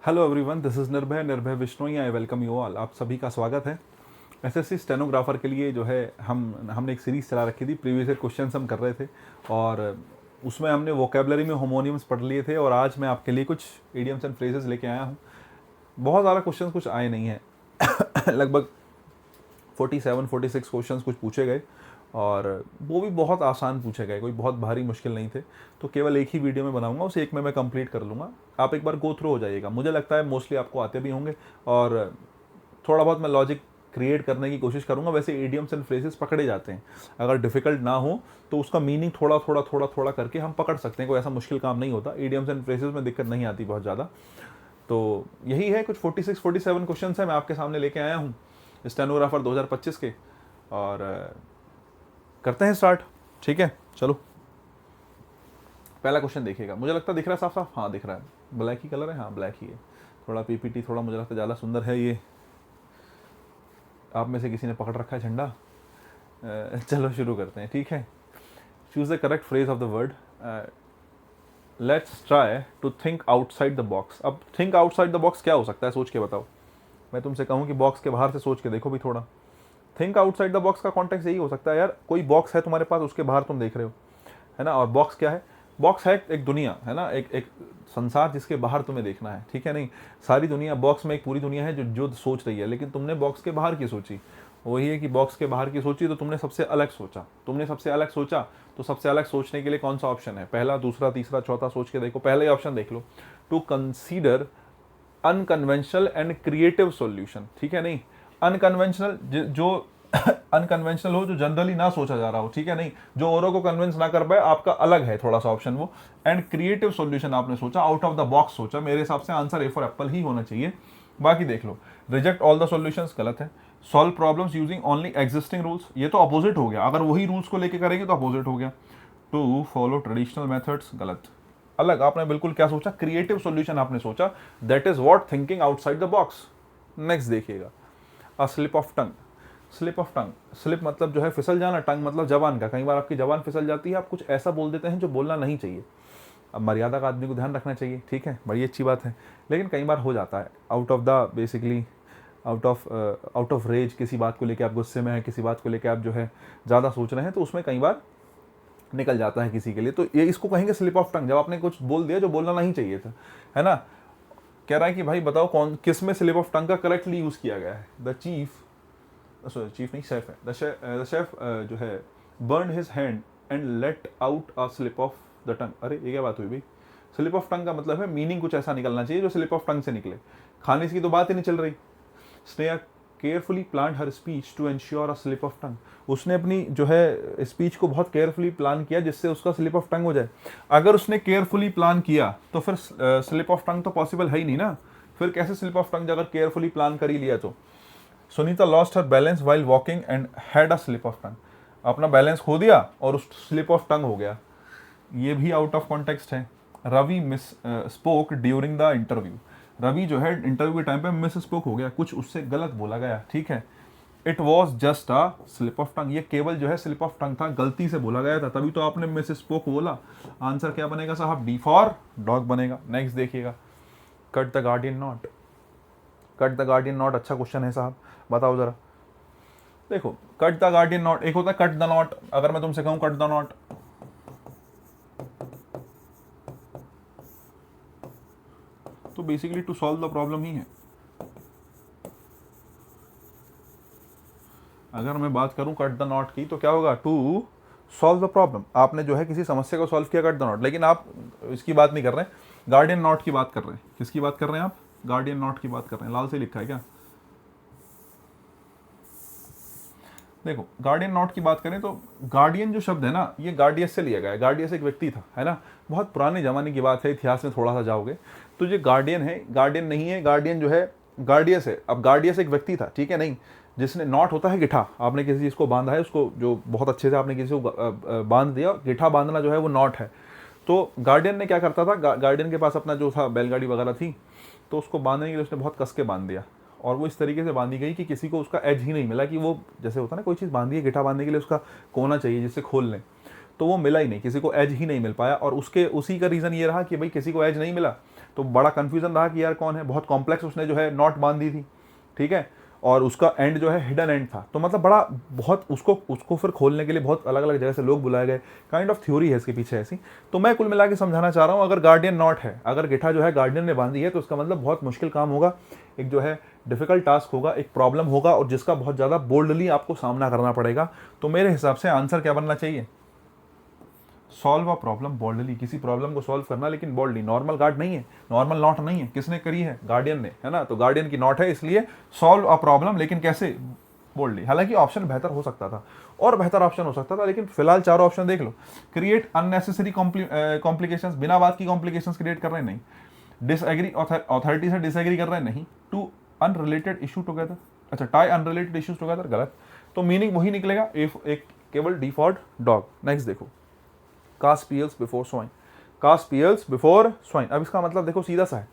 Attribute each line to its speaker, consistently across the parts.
Speaker 1: Hello everyone, this is Nirbhay Vishnoi. I welcome you all. आप सभी का स्वागत है। एसएससी स्टेनोग्राफर के लिए जो है हमने एक सीरीज़ चला रखी थी। प्रीवियस ईयर क्वेश्चंस हम कर रहे थे और उसमें हमने वोकेबलरी में होमोनियम्स पढ़ लिए थे और आज मैं आपके लिए कुछ इडियम्स एंड फ्रेजेस लेके आया हूँ। बहुत ज़्यादा क्वेश्चंस कुछ आए नहीं हैं लगभग 47-46 क्वेश्चंस कुछ पूछे गए और वो भी बहुत आसान पूछे गए, कोई बहुत भारी मुश्किल नहीं थे। तो केवल एक ही वीडियो में बनाऊंगा, उसे एक में मैं कंप्लीट कर लूँगा। आप एक बार गो थ्रू हो जाइएगा। मुझे लगता है मोस्टली आपको आते भी होंगे और थोड़ा बहुत मैं लॉजिक क्रिएट करने की कोशिश करूंगा। वैसे इडियम्स एंड फ्रेजेस पकड़े जाते हैं, अगर डिफिकल्ट ना हो तो उसका मीनिंग थोड़ा थोड़ा थोड़ा थोड़ा करके हम पकड़ सकते हैं। कोई ऐसा मुश्किल काम नहीं होता, इडियम्स एंड फ्रेजेस में दिक्कत नहीं आती बहुत ज़्यादा। तो यही है, कुछ 46-47 क्वेश्चन है मैं आपके सामने लेके आया हूँ स्टेनोग्राफर 2025 के, और करते हैं स्टार्ट। ठीक है, चलो। पहला क्वेश्चन देखिएगा। मुझे लगता है दिख रहा है साफ साफ? हाँ दिख रहा है। ब्लैक ही कलर है, हाँ ब्लैक ही है। थोड़ा पीपीटी थोड़ा मुझे लगता है ज़्यादा सुंदर है। ये आप में से किसी ने पकड़ रखा है झंडा। चलो शुरू करते हैं, ठीक है। Choose the correct phrase of the word. Let's try to think outside the box. अब थिंक आउटसाइड द बॉक्स क्या हो सकता है, सोच के बताओ। मैं तुमसे कहूँ कि बॉक्स के बाहर से सोच के देखो भी थोड़ा। थिंक आउटसाइड द बॉक्स का कॉन्टेक्स्ट यही हो सकता है यार, कोई बॉक्स है तुम्हारे पास, उसके बाहर तुम देख रहे हो, है ना। और बॉक्स क्या है? बॉक्स है एक दुनिया, है ना, एक एक संसार जिसके बाहर तुम्हें देखना है, ठीक है। नहीं, सारी दुनिया बॉक्स में एक पूरी दुनिया है जो जो सोच रही है, लेकिन तुमने बॉक्स के बाहर की सोची। वही है कि बॉक्स के बाहर की सोची तो तुमने सबसे अलग सोचा। तुमने सबसे अलग सोचा तो सबसे अलग सोचने के लिए कौन सा ऑप्शन है? पहला, दूसरा, तीसरा, चौथा सोच के देखो। पहला ही ऑप्शन देख लो, to consider unconventional and creative solution, ठीक है। नहीं, अनकन्वेंशनल जो अनकन्वेंशनल हो, जो जनरली ना सोचा जा रहा हो, ठीक है। नहीं, जो औरों को कन्विंस ना कर पाए, आपका अलग है थोड़ा सा ऑप्शन वो। एंड क्रिएटिव सॉल्यूशन आपने सोचा, आउट ऑफ द बॉक्स सोचा। मेरे हिसाब से आंसर ए फॉर एप्पल ही होना चाहिए। बाकी देख लो। रिजेक्ट ऑल द सॉल्यूशंस, गलत है। Solve problems using only existing rules, ये तो अपोजिट हो गया। अगर वही रूल्स को लेके करेंगे तो अपोजिट हो गया। टू फॉलो ट्रेडिशनल मेथड्स, गलत। अलग आपने बिल्कुल क्या सोचा? क्रिएटिव सॉल्यूशन आपने सोचा। That is what thinking outside the box. Next देखिएगा, a slip of tongue. Slip of tongue, slip मतलब जो है फिसल जाना, टंग मतलब जबान का। कई बार आपकी जबान फिसल जाती है, आप कुछ ऐसा बोल देते हैं जो बोलना नहीं चाहिए। अब मर्यादा का आदमी को ध्यान रखना चाहिए, ठीक है, बड़ी अच्छी बात है। लेकिन कई बार हो जाता है out of the basically out of rage, किसी बात को लेकर आप गुस्से में हैं, किसी बात को लेकर आप जो है ज़्यादा सोच रहे हैं, तो उसमें कई बार निकल जाता है किसी के लिए। तो ये इसको कहेंगे स्लिप ऑफ टंग, जब आपने कुछ बोल दिया जो बोलना नहीं चाहिए था, है ना। कह रहा है कि भाई बताओ कौन किस में स्लिप ऑफ टंग का करेक्टली यूज़ किया गया है। द चीफ, सॉरी चीफ नहीं, शेफ है। द शेफ जो है burn his hand and let out a slip of the tongue. अरे ये क्या बात हुई भाई? स्लिप ऑफ टंग का मतलब है मीनिंग कुछ ऐसा निकलना चाहिए जो स्लिप ऑफ टंग से निकले। खाने की तो बात ही नहीं चल रही। Sneha carefully plan her speech to ensure a slip of tongue. उसने अपनी जो है स्पीच को बहुत केयरफुली प्लान किया जिससे उसका स्लिप ऑफ टंग हो जाए। अगर उसने केयरफुली प्लान किया तो फिर स्लिप ऑफ टंग तो पॉसिबल है ही नहीं ना। फिर कैसे स्लिप ऑफ टंग, अगर केयरफुली प्लान कर ही लिया तो। Sunita lost her balance while walking and had a slip of टंग। अपना बैलेंस खो दिया और उस स्लिप ऑफ टंग हो गया। ये भी आउट ऑफ कॉन्टेक्स्ट है। Ravi misspoke during the interview. Ravi जो है इंटरव्यू के टाइम पे मिस स्पोक हो गया, कुछ उससे गलत बोला गया, ठीक है। It was just a slip of टंग, ये केवल जो है स्लिप ऑफ टंग था, गलती से बोला गया था, तभी तो आपने मिस स्पोक बोला। आंसर क्या बनेगा साहब? डी फॉर डॉग बनेगा। नेक्स्ट देखिएगा, cut the guardian not. Cut the guardian not अच्छा क्वेश्चन है साहब, बताओ जरा। देखो, कट द गार्डियन नॉट, एक होता है कट द नॉट। अगर मैं तुमसे कहूं कट द नॉट, तो basically to solve the problem ही है। अगर मैं बात करूं कट द नॉट की तो क्या होगा? To solve the problem. आपने जो है किसी समस्या को सॉल्व किया, कट द नॉट। लेकिन आप इसकी बात नहीं कर रहे हैं, गार्डियन नॉट की बात कर रहे हैं। किसकी बात कर रहे हैं आप? गार्डियन नॉट की बात कर रहे हैं। लाल से लिखा है क्या? देखो, गार्डियन नॉट की बात करें तो गार्डियन जो शब्द है ना, ये गार्डियस से लिया गया है। गार्डियस एक व्यक्ति था, है ना। बहुत पुराने जमाने की बात है, इतिहास में थोड़ा सा जाओगे तो ये गार्डियन है, गार्डियन नहीं है। गार्डियन जो है गार्डियस है। अब गार्डियस एक व्यक्ति था, ठीक है। नहीं, जिसने, नॉट होता है गिठा, आपने किसी चीज़ को बांधा है, उसको जो बहुत अच्छे से आपने किसी को बांध दिया, गिठा बांधना जो है वो नॉट है। तो गार्डियन ने क्या करता था, गार्डियन के पास अपना जो था बैलगाड़ी वगैरह थी, तो उसको बांधने के लिए उसने बहुत कस के बांध दिया। और वो इस तरीके से बांधी गई कि किसी को उसका एज ही नहीं मिला, कि वो जैसे होता है ना, कोई चीज़ बांधी है, गिठा बांधने के लिए उसका कोना चाहिए जिससे खोल लें, तो वो मिला ही नहीं, किसी को एज ही नहीं मिल पाया। और उसके उसी का रीज़न ये रहा कि भाई किसी को एज नहीं मिला, तो बड़ा कन्फ्यूजन रहा कि यार कौन है, बहुत कॉम्प्लेक्स उसने जो है नॉट बांध दी थी, ठीक है, और उसका एंड जो है हिडन एंड था, तो मतलब बड़ा बहुत उसको फिर खोलने के लिए बहुत अलग अलग जगह से लोग बुलाए गए, काइंड ऑफ थ्योरी है इसके पीछे ऐसी। तो मैं कुल मिला के समझाना चाह रहा हूँ, अगर गार्डियन नॉट है, अगर गिठा जो है गार्डियन ने बांधी है, तो उसका मतलब बहुत मुश्किल काम होगा, एक जो है डिफिकल्ट टास्क होगा, एक प्रॉब्लम होगा, और जिसका बहुत ज़्यादा बोल्डली आपको सामना करना पड़ेगा। तो मेरे हिसाब से आंसर क्या बनना चाहिए, सॉल्व अ प्रॉब्लम बोल्डली, किसी प्रॉब्लम को सॉल्व करना लेकिन बोल्डली। नॉर्मल गार्ड नहीं है, नॉर्मल नॉट नहीं है, किसने करी है, गार्डियन ने, है ना, तो गार्डियन की नॉट है, इसलिए सॉल्व अ प्रॉब्लम, लेकिन कैसे, बोल्डली। हालांकि ऑप्शन बेहतर हो सकता था, और बेहतर ऑप्शन हो सकता था, लेकिन फिलहाल चारों ऑप्शन देख लो। क्रिएट अननेसेसरी कॉम्प्लिकेशंस, बिना बात की कॉम्प्लिकेशंस क्रिएट कर रहे हैं, नहीं। डिसएग्री, अथॉरिटी से डिसएग्री कर रहे हैं, नहीं। टू अनरिलेटेड इशू टुगेदर, अच्छा, टाई अनरिलेटेड इश्यूज टुगेदर, गलत। तो मीनिंग वही निकलेगा, इफ एक केवल डिफॉल्ट डॉग। नेक्स्ट देखो, cast pearls before swine, cast pearls before swine. अब इसका मतलब देखो सीधा सा है,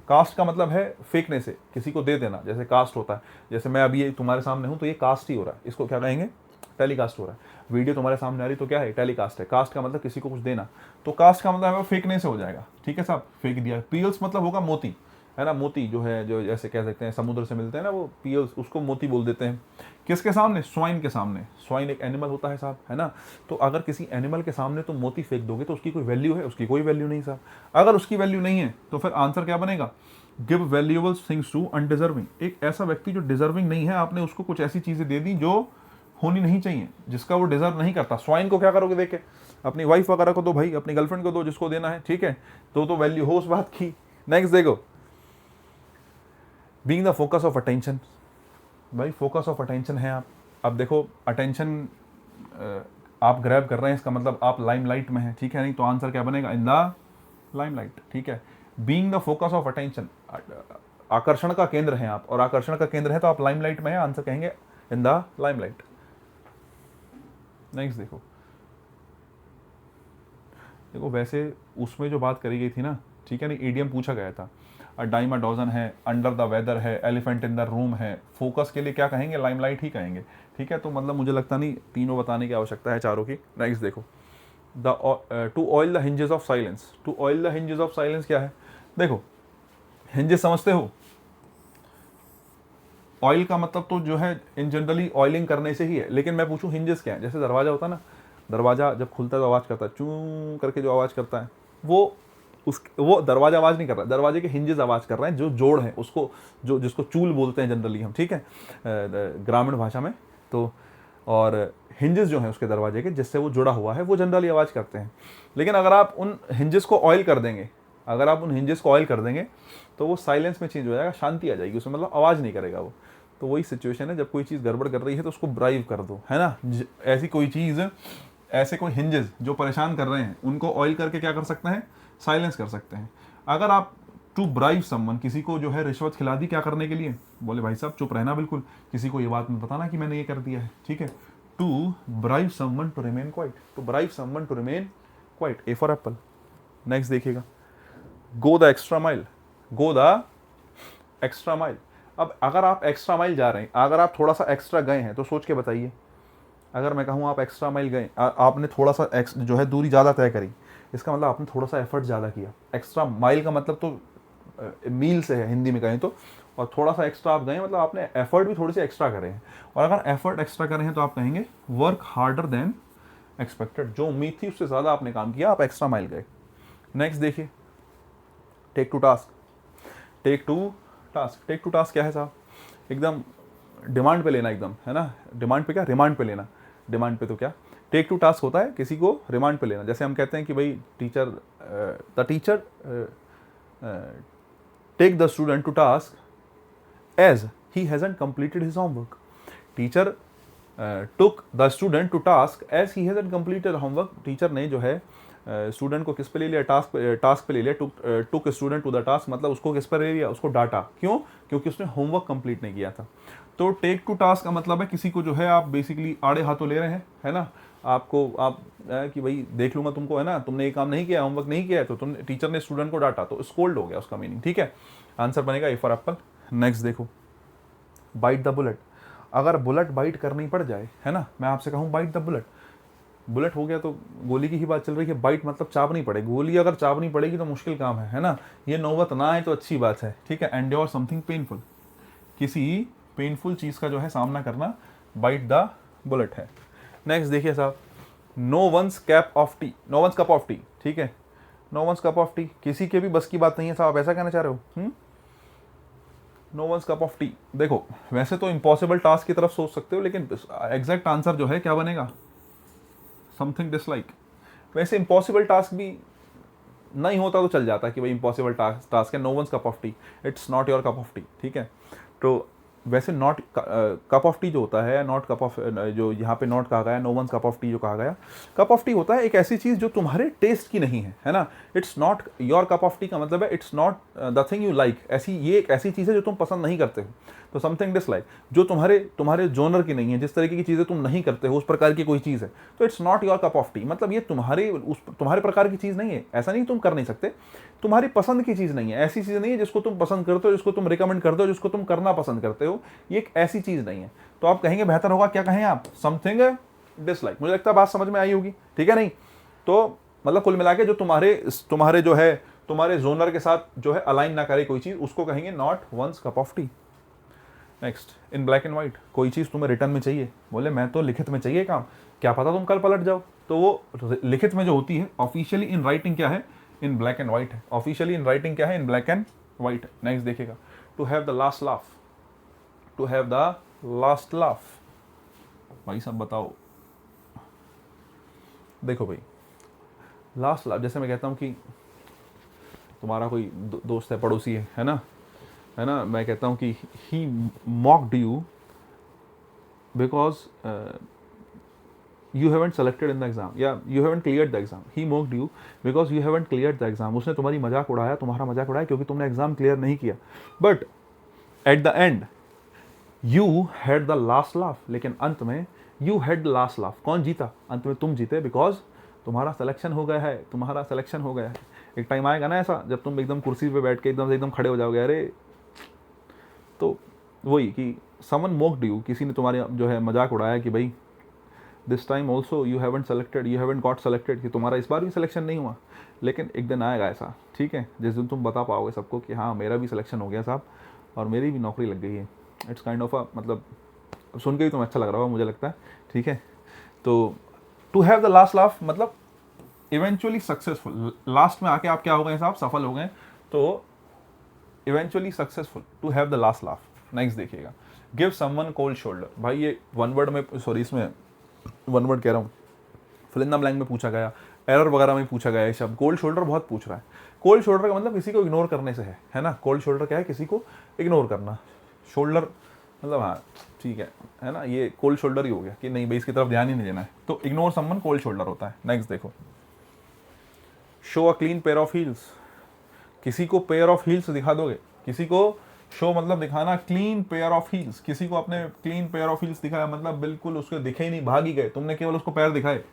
Speaker 1: कास्ट का मतलब है फेंकने से, किसी को दे देना, जैसे कास्ट होता है, जैसे मैं अभी ये तुम्हारे सामने हूं तो ये कास्ट ही हो रहा है, इसको क्या कहेंगे, टेलीकास्ट हो रहा है। वीडियो तुम्हारे सामने आ रही तो क्या है, टेलीकास्ट है। कास्ट का मतलब किसी को कुछ देना, तो कास्ट का मतलब है फेंकने से हो जाएगा, ठीक है साहब, फेंक दिया। पीएल्स मतलब होगा मोती, है ना, मोती जो है, जो जैसे कह सकते हैं समुद्र से मिलते हैं ना, वो पीएल्स, उसको मोती बोल देते हैं। किसके सामने, स्वाइन के सामने। स्वाइन एक एनिमल होता है साहब, है ना, तो अगर किसी एनिमल के सामने तुम मोती फेंक दोगे तो उसकी कोई वैल्यू है, उसकी कोई वैल्यू नहीं साहब। अगर उसकी वैल्यू नहीं है तो फिर आंसर क्या बनेगा, give valuable things to undeserving. एक ऐसा व्यक्ति जो डिजर्विंग नहीं है, आपने उसको कुछ ऐसी चीजें दे दी जो होनी नहीं चाहिए, जिसका वो डिजर्व नहीं करता। स्वाइन को क्या करोगे, देखे अपनी वाइफ वगैरह को दो भाई, अपनी गर्लफ्रेंड को दो, जिसको देना है, ठीक है, तो वैल्यू हो उस बात की। नेक्स्ट देखो, being the focus of attention, भाई फोकस ऑफ अटेंशन है आप। अब देखो अटेंशन आप ग्रैब कर रहे हैं, इसका मतलब आप लाइमलाइट में हैं, ठीक है, नहीं तो आंसर क्या बनेगा, इन द लाइमलाइट, ठीक है। Being the focus of attention, आकर्षण का केंद्र है आप, और आकर्षण का केंद्र है तो आप लाइमलाइट में है, आंसर कहेंगे इन द लाइमलाइट। नेक्स्ट देखो, देखो वैसे उसमें जो बात करी गई थी ना, ठीक है, नहीं, ईडीएम पूछा गया था, अ डाइम अ डजन है, अंडर द वेदर है, एलिफेंट इन द रूम है, फोकस के लिए क्या कहेंगे, लाइमलाइट ही कहेंगे, ठीक है। तो मतलब मुझे लगता नहीं तीनों बताने की आवश्यकता है, चारों की। नेक्स्ट देखो, the to oil the hinges of silence, to oil the hinges of silence क्या है, देखो हिंजेस समझते हो, ऑयल का मतलब तो जो है इन जनरली ऑयलिंग करने से ही है, लेकिन मैं पूछूं हिंजेस क्या है, जैसे दरवाजा होता है ना, दरवाजा जब खुलता है तो आवाज़ करता है, चूं करके जो आवाज़ करता है, वो दरवाजा आवाज़ नहीं कर रहा है, दरवाजे के हिंजेस आवाज़ कर रहे हैं, जो जोड़ है उसको, जो जिसको चूल बोलते हैं जनरली हम, ठीक है, ग्रामीण भाषा में। तो और हिंजेस जो हैं उसके दरवाजे के, जिससे वो जुड़ा हुआ है, वो जनरली आवाज़ करते हैं। लेकिन अगर आप उन हिंजेस को ऑयल कर देंगे, अगर आप उन हिंजेस को ऑयल कर देंगे तो वो साइलेंस में चेंज हो जाएगा, शांति आ जाएगी उसमें, मतलब आवाज़ नहीं करेगा वो। तो वही सिचुएशन है, जब कोई चीज़ गड़बड़ कर रही है तो उसको ब्राइव कर दो, है ना। ऐसी कोई चीज़, ऐसे कोई हिंजेस जो परेशान कर रहे हैं, उनको ऑयल करके क्या कर सकते हैं, साइलेंस कर सकते हैं। अगर आप टू ब्राइव समवन, किसी को जो है रिश्वत खिला दी, क्या करने के लिए, बोले भाई साहब चुप रहना, बिल्कुल किसी को ये बात मत बताना कि मैंने ये कर दिया है, ठीक है। To bribe someone to remain quiet, to bribe someone to remain quiet, A for apple. Next देखिएगा, go the extra mile, go the extra mile. अब अगर आप एक्स्ट्रा माइल जा रहे हैं, अगर आप थोड़ा सा एक्स्ट्रा गए हैं, तो सोच के बताइए, अगर मैं कहूँ आप एक्स्ट्रा माइल गए, आपने थोड़ा सा जो है दूरी ज़्यादा तय करी, इसका मतलब आपने थोड़ा सा एफर्ट ज़्यादा किया। एक्स्ट्रा माइल का मतलब तो मील से है हिंदी में कहें तो, और थोड़ा सा एक्स्ट्रा आप गए मतलब आपने एफर्ट भी थोड़ी सी एक्स्ट्रा करे हैं। और अगर एफर्ट एक्स्ट्रा करे हैं तो आप कहेंगे वर्क हार्डर देन एक्सपेक्टेड, जो उम्मीद थी उससे ज़्यादा आपने काम किया, आप एक्स्ट्रा माइल गए। नेक्स्ट देखिए, take to task, take to task, take to task क्या है साहब, एकदम डिमांड पे लेना, एकदम, है ना, डिमांड पे क्या, रिमांड पे लेना, डिमांड पे तो क्या, टेक टू टास्क होता है किसी को रिमांड पे लेना। जैसे हम कहते हैं कि भाई teacher, the teacher take the student to task as he hasn't completed his homework, teacher took the student to task as he hasn't completed homework, teacher ने जो है स्टूडेंट को किस पे ले लिया, टास्क पे ले लिया, टुक स्टूडेंट टू द टास्क, मतलब उसको किस पर ले लिया, उसको डाटा, क्यों, क्योंकि उसने होमवर्क कंप्लीट नहीं किया था। तो टेक टू टास्क का मतलब है किसी को जो है आप बेसिकली आड़े हाथों ले रहे हैं, है ना, आपको आप कि भाई देख लूंगा तुमको, है ना, तुमने ये काम नहीं किया, होमवर्क नहीं किया है, तो तुम, टीचर ने स्टूडेंट को डांटा, तो स्कोल्ड हो गया उसका मीनिंग, ठीक है। आंसर बनेगा ए फॉर एप्पल। नेक्स्ट देखो, बाइट द बुलेट, अगर बुलेट बाइट करनी पड़ जाए, है ना, मैं आपसे कहूँ बाइट द बुलेट, बुलेट हो गया तो गोली की ही बात चल रही है, बाइट मतलब चापनी पड़ेगी, गोली अगर चापनी पड़ेगी तो मुश्किल काम है ना, ये नौबत ना आए तो अच्छी बात है, ठीक है। एंड्योर समथिंग पेनफुल, किसी पेनफुल चीज़ का जो है सामना करना, बाइट द बुलेट है। नेक्स्ट देखिए साहब, no one's cup of tea, no one's cup of tea, ठीक है, no one's cup of tea, किसी के भी बस की बात नहीं है साहब, आप ऐसा कहना चाह रहे हो? No one's cup of tea, देखो वैसे तो इम्पॉसिबल टास्क की तरफ सोच सकते हो, लेकिन एग्जैक्ट आंसर जो है क्या बनेगा, समथिंग डिसलाइक। वैसे इम्पॉसिबल टास्क भी नहीं होता तो चल जाता कि भाई इम्पॉसिबल टास्क है, no one's cup of tea, it's not your cup of tea, ठीक है। तो वैसे नॉट कप ऑफ टी जो होता है, नॉट कप ऑफ, जो यहाँ पे नॉट कहा गया, no one's cup of tea जो कहा गया, कप ऑफ टी होता है एक ऐसी चीज़ जो तुम्हारे टेस्ट की नहीं है ना। It's not your cup of T का मतलब है it's not the thing you like, ऐसी ये एक ऐसी चीज़ है जो तुम पसंद नहीं करते हो। तो समथिंग डिसलाइक, जो तुम्हारे जोनर की नहीं है, जिस तरीके की चीज़ें तुम नहीं करते हो उस प्रकार की कोई चीज़ है, तो it's not your cup of T, मतलब ये तुम्हारे प्रकार की चीज़ नहीं है। ऐसा नहीं तुम कर नहीं सकते, तुम्हारी पसंद की चीज़ नहीं है, ऐसी चीज़ नहीं है जिसको तुम पसंद करते हो, जिसको तुम रिकमेंड करते हो, जिसको तुम करना पसंद करते हो, ये एक ऐसी चीज़ नहीं है। तो आप कहेंगे बेहतर होगा क्या कहें आप, समथिंग डिसलाइक। मुझे लगता है बात समझ में आई होगी, ठीक है। नहीं तो मतलब कुल मिला के जो तुम्हारे जो है तुम्हारे जोनर के साथ जो है अलाइन ना करे कोई चीज़, उसको कहेंगे not one's cup of tea. Next, in black and white, कोई चीज़ तुम्हें रिटर्न में चाहिए, बोले मैं तो लिखित में चाहिए काम, क्या पता तुम कल पलट जाओ, तो वो लिखित में जो होती है, ऑफिशियली इन राइटिंग क्या है, इन ब्लैक एंड व्हाइट है। ऑफिशियली इन राइटिंग क्या है, इन ब्लैक एंड व्हाइट है। नेक्स्ट देखिएगा, to have the last laugh, to have the last laugh, भाई साहब बताओ, देखो भाई लास्ट लाफ, जैसे मैं कहता हूँ कि तुम्हारा कोई दोस्त है, पड़ोसी है ना, मैं कहता हूँ कि he mocked you because you haven't selected in the exam, या you haven't cleared the exam, he mocked you because you haven't cleared the exam, उसने तुम्हारी मजाक उड़ाया, तुम्हारा मजाक उड़ाया क्योंकि तुमने एग्जाम क्लियर नहीं किया। But at the end you had the last laugh, लेकिन अंत में you had the last laugh, कौन जीता, अंत में तुम जीते, बिकॉज तुम्हारा सिलेक्शन हो गया है, तुम्हारा सिलेक्शन हो गया है। एक टाइम आएगा ना ऐसा जब तुम एकदम कुर्सी पे बैठ के एकदम खड़े हो जाओगे, अरे तो वही कि समवन मोक्ड यू, किसी ने तुम्हारे जो है मजाक उड़ाया कि भाई this time also you haven't selected, you haven't got selected, कि तुम्हारा इस बार भी सिलेक्शन नहीं हुआ। लेकिन एक दिन आएगा ऐसा, ठीक है, जिस दिन तुम बता पाओगे सबको कि हाँ मेरा भी सिलेक्शन हो गया साहब और मेरी भी नौकरी लग गई है। इट्स काइंड ऑफ अ, मतलब सुन के भी तुम्हें अच्छा लग रहा होगा मुझे लगता है, ठीक है। तो to have the last laugh मतलब इवेंचुअली सक्सेसफुल, लास्ट में आके आप क्या हो गए साहब, सफल हो गए, तो eventually successful, to have the last laugh. Next देखिएगा, गिव समवन कोल्ड शोल्डर, भाई ये वन वर्ड में, सॉरी इसमें वन वर्ड कह रहा हूँ, फिल इन द ब्लैंक में पूछा गया, एरर वगैरह में पूछा गया है शब्द, कोल्ड शोल्डर बहुत पूछ रहा है। कोल्ड शोल्डर का मतलब किसी को इग्नोर करने से है ना, कोल्ड शोल्डर क्या है, किसी को इग्नोर करना, शोल्डर मतलब हाँ ठीक है ना, ये कोल्ड शोल्डर ही हो गया कि नहीं भाई इसकी तरफ ध्यान ही नहीं देना है, तो इग्नोर समवन कोल्ड शोल्डर होता है। नेक्स्ट देखो, show a clean pair of heels, किसी को पेयर ऑफ हील्स दिखा दोगे, किसी को शो मतलब दिखाना, क्लीन पेयर ऑफ हील्स, किसी को अपने क्लीन पेयर ऑफ हील्स दिखाया मतलब बिल्कुल उसके दिखे ही नहीं, भाग ही गए, तुमने केवल उसको पैर दिखाए।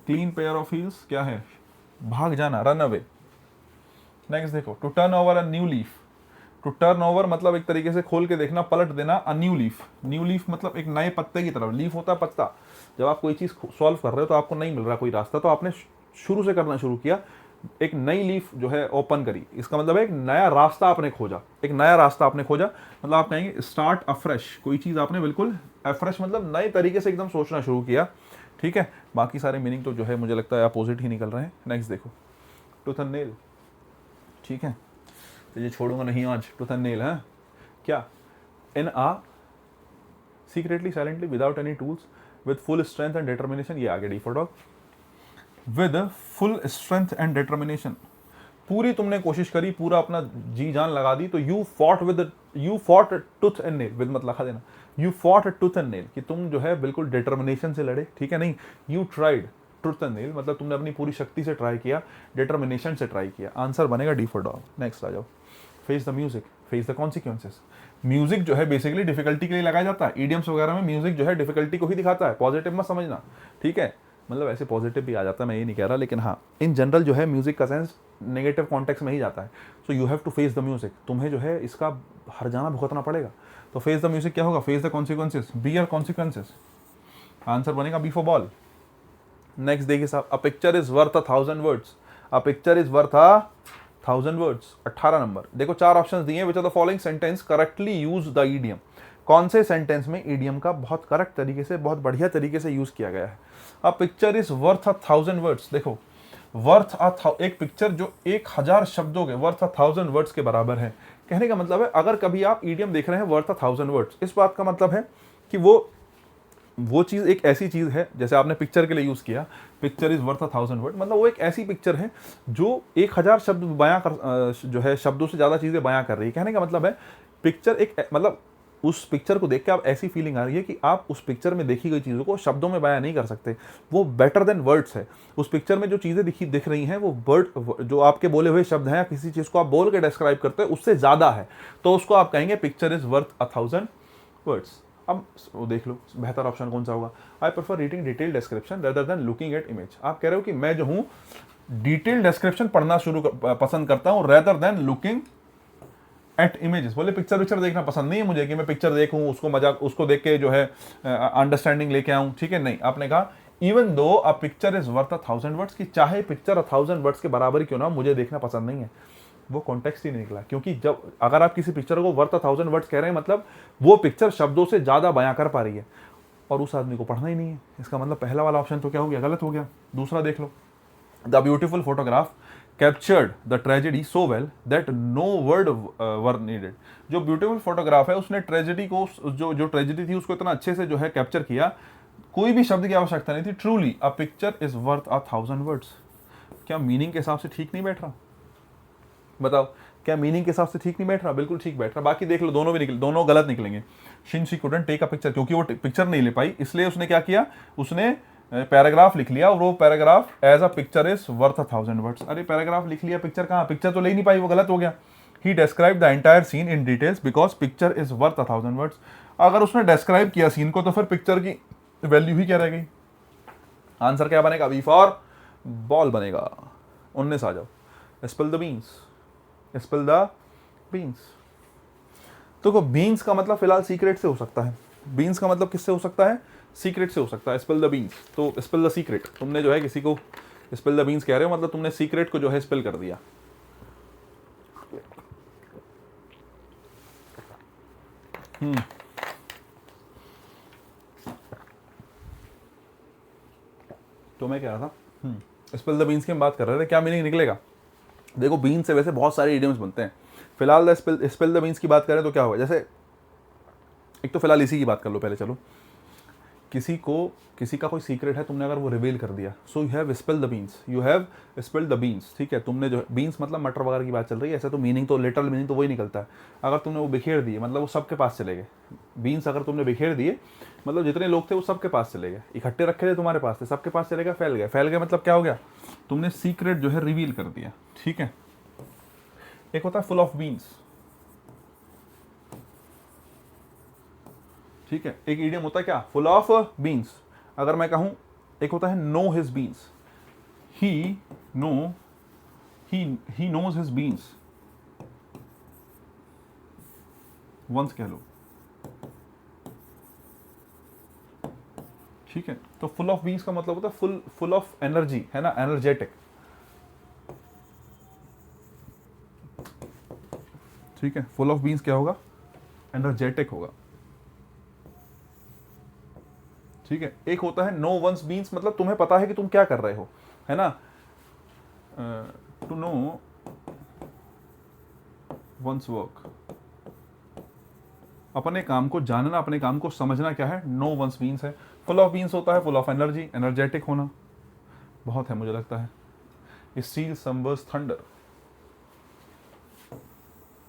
Speaker 1: क्लीन पेयर ऑफ हील्स क्या है, भाग जाना, रन अवे। नेक्स्ट देखो, to turn over a new leaf, to turn over मतलब एक तरीके से खोल के देखना, पलट देना, a new leaf, new leaf मतलब एक नए पत्ते की तरफ, लीफ होता है पत्ता, जब आप कोई चीज़ सॉल्व कर रहे हो तो आपको नहीं मिल रहा कोई रास्ता, तो आपने शुरू से करना शुरू किया, एक नई लीफ जो है ओपन करी, इसका मतलब है एक नया रास्ता आपने खोजा, एक नया रास्ता आपने खोजा, मतलब आप कहेंगे स्टार्ट अफ्रेश, कोई चीज़ आपने बिल्कुल अफ्रेश मतलब नए तरीके से एकदम सोचना शुरू किया, ठीक है। बाकी सारे मीनिंग तो जो है मुझे लगता है अपोजिट ही निकल रहे हैं। नेक्स्ट देखो, टूथ एंड नेल, ठीक है, तो ये छोड़ूंगा नहीं आज, टूथ एंड नेल है क्या, in a secretly silently without any tools with full strength and determination, ये आगे D for dog, with full strength and determination, पूरी तुमने कोशिश करी, पूरा अपना जी जान लगा दी, तो you fought tooth and nail, with मत लगा देना, you fought tooth and nail, कि तुम जो है बिल्कुल डिटर्मिनेशन से लड़े, ठीक है। नहीं, you tried tooth and nail मतलब तुमने अपनी पूरी शक्ति से ट्राई किया, डिटर्मिनेशन से ट्राई किया, आंसर बनेगा डी फॉर डॉग। नेक्स्ट आ जाओ, face the music, face the consequences, music जो है बेसिकली डिफिकल्टी के लिए लगाया जाता है, ईडियम्स वगैरह में म्यूजिक जो है डिफिकल्टी को ही दिखाता है, पॉजिटिव मत समझना, ठीक है, मतलब ऐसे पॉजिटिव भी आ जाता है, मैं ये नहीं कह रहा, लेकिन हाँ इन जनरल जो है म्यूजिक का सेंस नेगेटिव कॉन्टेक्स्ट में ही जाता है। So you have to face the music, तुम्हें जो है इसका हर्जाना भुगतना पड़ेगा, तो फेस द म्यूजिक क्या होगा, face the consequences, bear consequences, answer बनेगा बी फॉर बॉल। नेक्स्ट देखिए साहब, a picture is worth 1000 words, a picture is worth 1000 words. 18 number देखो, चार ऑप्शंस दिए हैं, which are the following sentence correctly use the idiom. कौन से sentence में ईडियम का बहुत करेक्ट तरीके से, बहुत बढ़िया तरीके से यूज किया गया है। अ पिक्चर इज वर्थ 1000 वर्ड्स, देखो वर्थ एक पिक्चर जो 1000 शब्दों के, वर्थ 1000 वर्ड्स के बराबर है। कहने का मतलब है अगर कभी आप ईडियम देख रहे हैं वर्थ 1000 वर्ड्स, इस बात का मतलब है कि वो चीज़ एक ऐसी चीज़ है, जैसे आपने पिक्चर के लिए यूज़ किया, पिक्चर इज़ वर्थ 1000 वर्ड, मतलब वो एक ऐसी पिक्चर है जो 1000 शब्द बयां कर, जो है शब्दों से ज़्यादा चीज़ें बयां कर रही है। कहने का मतलब है पिक्चर एक, मतलब उस पिक्चर को देख के आप ऐसी फीलिंग आ रही है कि आप उस पिक्चर में देखी गई चीज़ों को शब्दों में बयां नहीं कर सकते, वो बेटर देन वर्ड्स है। उस पिक्चर में जो चीज़ें दिख रही हैं वो वर्ड, जो आपके बोले हुए शब्द हैं या किसी चीज़ को आप बोल के डिस्क्राइब करते हैं उससे ज़्यादा है, तो उसको आप कहेंगे पिक्चर इज़ वर्थ 1000 वर्ड्स। अब वो देख लो बेहतर ऑप्शन कौन सा होगा। I prefer reading detail description rather than looking at image. आप कह रहे हो कि मैं जो हूँ डिटेल डिस्क्रिप्शन पढ़ना पसंद करता हूँ rather than looking at images. बोले पिक्चर देखना पसंद नहीं है मुझे कि मैं पिक्चर देखूं, उसको मजाक, उसको देख के जो है अंडरस्टैंडिंग लेके आऊं, ठीक है, नहीं। आपने कहा even though a picture is worth 1000 words, की चाहे पिक्चर 1000 वर्ड्स के बराबर ही क्यों ना, मुझे देखना पसंद नहीं है। वो कॉन्टेक्स्ट ही नहीं निकला, क्योंकि जब अगर आप किसी पिक्चर को वर्थ 1000 वर्ड्स कह रहे हैं, मतलब वो पिक्चर शब्दों से ज्यादा बयां कर पा रही है और उस आदमी को पढ़ना ही नहीं है। इसका मतलब पहला वाला ऑप्शन तो क्या हो गया, गलत हो गया। दूसरा देख लो, the beautiful photograph captured the tragedy so well that no word were needed. जो ब्यूटीफुल फोटोग्राफ है उसने ट्रेजेडी को, जो ट्रेजेडी थी उसको इतना अच्छे से जो है कैप्चर किया, कोई भी शब्द की आवश्यकता नहीं थी। Truly a picture is worth 1000 words. क्या मीनिंग के हिसाब से ठीक नहीं बैठ रहा? बताओ, क्या मीनिंग के हिसाब से ठीक नहीं बैठ रहा? बिल्कुल ठीक बैठ रहा। बाकी देख लो, दोनों गलत निकलेंगे। She couldn't take a picture, क्योंकि वो पिक्चर नहीं ले पाई, इसलिए उसने क्या किया, उसने पैराग्राफ लिख लिया और वो paragraph as a picture is worth 1000 words. अरे पैराग्राफ लिख लिया, पिक्चर कहाँ, पिक्चर तो ले नहीं पाई, वो गलत हो गया। He describe the entire scene in details because picture is worth 1000 words. अगर उसने डिस्क्राइब किया सीन को तो फिर पिक्चर की वैल्यू ही क्या रह गई? आंसर क्या बनेगा? बी फॉर बॉल बनेगा। 19 आ जाओ, spill the beans, spill the beans. तो बीन्स का मतलब फिलहाल सीक्रेट से हो सकता है। बीन्स का मतलब किससे हो सकता है? सीक्रेट से हो सकता है। स्पिल द बीन्स, तो स्पिल द सीक्रेट। तुमने जो है किसी को स्पिल द बीन्स कह रहे हो, मतलब तुमने सीक्रेट को जो है स्पिल कर दिया। तो मैं कह रहा था स्पिल द बीन्स की हम बात कर रहे थे, क्या मीनिंग निकलेगा? देखो बीन्स से वैसे बहुत सारे इडियम्स बनते हैं। फिलहाल स्पिल द बीन्स की बात करें तो क्या होगा, जैसे एक तो फिलहाल इसी की बात कर लो पहले, चलो। किसी का कोई सीक्रेट है, तुमने अगर वो रिवील कर दिया, सो you have spill the beans, you have spill the beans, ठीक है। तुमने जो बीन्स मतलब मटर वगैरह की बात चल रही है, ऐसे तो मीनिंग तो लिटरल मीनिंग तो वही निकलता है। अगर तुमने वो बिखेर दिए, मतलब वो सबके पास चले गए। बीन्स अगर तुमने बिखेर दिए, मतलब जितने लोग थे वो सबके पास चले गए। इकट्ठे रखे थे तुम्हारे पास थे, सबके पास चले गए, फैल गए। फैल गए मतलब क्या हो गया? तुमने सीक्रेट जो है रिवील कर दिया, ठीक है। एक होता है फुल ऑफ बीन्स, ठीक है। एक इडियम होता है क्या? Full of beans. अगर मैं कहूं, एक होता है know his beans, he knows his beans one's कह लो, ठीक है। तो फुल ऑफ बीन्स का मतलब होता है फुल ऑफ एनर्जी, है ना, एनर्जेटिक, ठीक है। फुल ऑफ बीन्स क्या होगा? एनर्जेटिक होगा, ठीक है। एक होता है नो वंस बीन्स, मतलब तुम्हें पता है कि तुम क्या कर रहे हो, है ना, टू नो वंस वर्क, अपने काम को जानना, अपने काम को समझना क्या है? नो वंस बीन्स है। फुल ऑफ बीन्स होता है फुल ऑफ एनर्जी, एनर्जेटिक होना। बहुत है मुझे लगता है। Steel समवर्स thunder.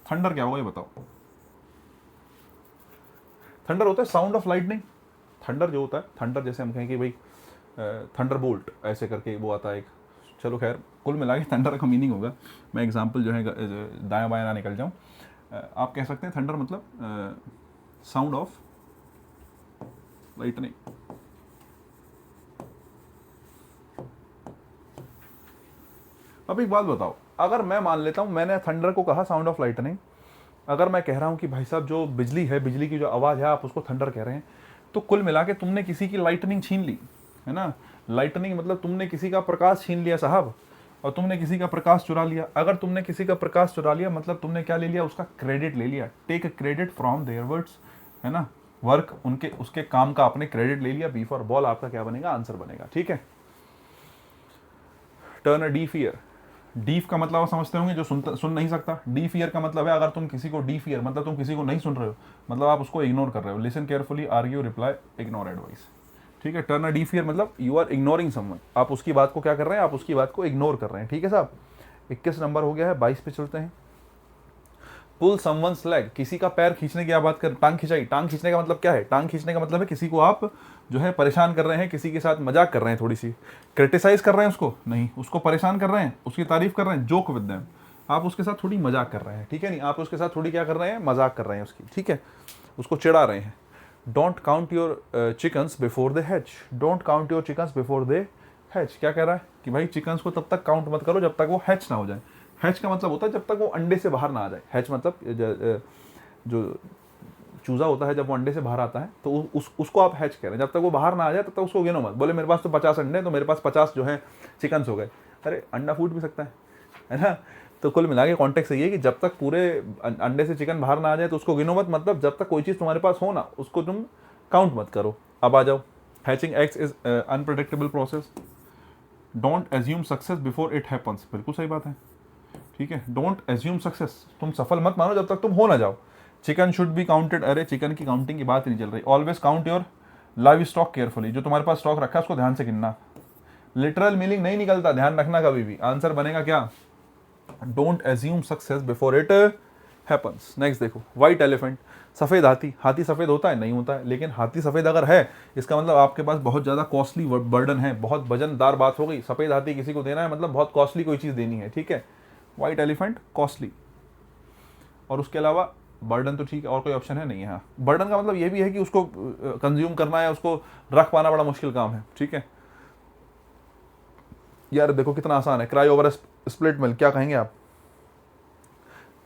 Speaker 1: थंडर क्या होगा ये बताओ? थंडर होता है साउंड ऑफ लाइटनिंग। थंडर जो होता है, थंडर जैसे हम कहें कि भाई थंडर बोल्ट ऐसे करके वो आता है एक। चलो खैर, कुल मिला के थंडर का मीनिंग होगा, मैं एग्जांपल जो है दायां बायां ना निकल जाऊं, आप कह सकते हैं थंडर मतलब साउंड ऑफ लाइटनिंग। अब एक बात बताओ, अगर मैं मान लेता हूं मैंने थंडर को कहा साउंड ऑफ लाइटनिंग, अगर मैं कह रहा हूं कि भाई साहब जो बिजली है, बिजली की जो आवाज़ है, आप उसको थंडर कह रहे हैं, तो कुल मिला के तुमने किसी की लाइटनिंग छीन ली, है ना। लाइटनिंग मतलब तुमने किसी का प्रकाश छीन लिया साहब, और तुमने किसी का प्रकाश चुरा लिया। अगर तुमने किसी का प्रकाश चुरा लिया मतलब तुमने क्या ले लिया, उसका क्रेडिट ले लिया। Take credit from their words, है ना, वर्क, उनके उसके काम का आपने क्रेडिट ले लिया। बी फॉर बॉल आपका क्या बनेगा, आंसर बनेगा। ठीक है। Turn a deaf year, deaf का मतलब आप समझते होंगे जो सुन नहीं सकता। डीफ ईयर का मतलब है अगर तुम किसी को डीफ ईयर मतलब तुम किसी को नहीं सुन रहे हो, मतलब आप उसको इग्नोर कर रहे हो। Listen carefully, argue, reply, ignore advice. ठीक है। टर्न अ डीफ ईयर मतलब यू आर इग्नोरिंग समवन, आप उसकी बात को क्या कर रहे हैं, आप उसकी बात को इग्नोर कर रहे हैं। ठीक है साहब। 21 नंबर हो गया है, 22 पे चलते हैं। पुल समवन्स लेग, किसी का पैर खींचने की आप बात कर, टांग खिंचाई। टांग खींचने का मतलब क्या है, टांग खींचने का मतलब है किसी को आप जो है परेशान कर रहे हैं, किसी के साथ मजाक कर रहे हैं, थोड़ी सी क्रिटिसाइज कर रहे हैं उसको, नहीं उसको परेशान कर रहे हैं, उसकी तारीफ कर रहे हैं, जोक विद देम, आप उसके साथ थोड़ी मजाक कर रहे हैं। ठीक है, नहीं आप उसके साथ थोड़ी क्या कर रहे हैं, मजाक कर रहे हैं उसकी। ठीक है, उसको चिढ़ा रहे हैं। Don't count your chickens before they hatch, don't count your chickens before they hatch. क्या कह रहा है कि भाई चिकन्स को तब तक काउंट मत करो जब तक वो हैच ना हो जाए। हैच का मतलब होता है जब तक वो अंडे से बाहर ना आ जाए। हैच मतलब जो चूजा होता है जब वो अंडे से बाहर आता है तो उसको आप हैच कह रहे हैं। जब तक वो बाहर ना आ जाए तब तक उसको गिनो मत। बोले मेरे पास तो 50 अंडे हैं तो मेरे पास 50 जो है चिकन्स हो गए, अरे अंडा फूट भी सकता है ना। तो कुल मिला के कॉन्टेक्स्ट यही है कि जब तक पूरे अंडे से चिकन बाहर ना आ जाए तो उसको गिनो मत, मतलब जब तक कोई चीज़ तुम्हारे पास हो ना उसको तुम काउंट मत करो। अब आ जाओ, hatching eggs is unpredictable process. Don't assume success before it happens, बिल्कुल सही बात है। ठीक है, डोंट एज्यूम सक्सेस, तुम सफल मत मानो जब तक तुम हो ना जाओ। चिकन शुड बी काउंटेड, अरे चिकन की काउंटिंग की बात ही नहीं चल रही। Always count your live stock carefully, जो तुम्हारे पास स्टॉक रखा है उसको ध्यान से गिनना। लिटरल मीनिंग नहीं निकलता, ध्यान रखना कभी भी। आंसर बनेगा क्या, don't assume success before it happens. Next देखो, व्हाइट एलिफेंट, सफ़ेद हाथी। हाथी सफ़ेद होता है, नहीं होता है, लेकिन हाथी सफ़ेद अगर है इसका मतलब आपके पास बहुत ज़्यादा कॉस्टली बर्डन है, बहुत वजनदार बात हो गई। सफ़ेद हाथी किसी को देना है मतलब बहुत कॉस्टली कोई चीज़ देनी है। ठीक है, व्हाइट एलिफेंट कॉस्टली, और उसके अलावा बर्डन तो ठीक है, और कोई ऑप्शन है नहीं है। हाँ, बर्डन का मतलब ये भी है कि उसको कंज्यूम करना है, उसको रख पाना बड़ा मुश्किल काम है। ठीक है यार, देखो कितना आसान है। क्राई ओवर स्प्लिट मिल्क, क्या कहेंगे आप,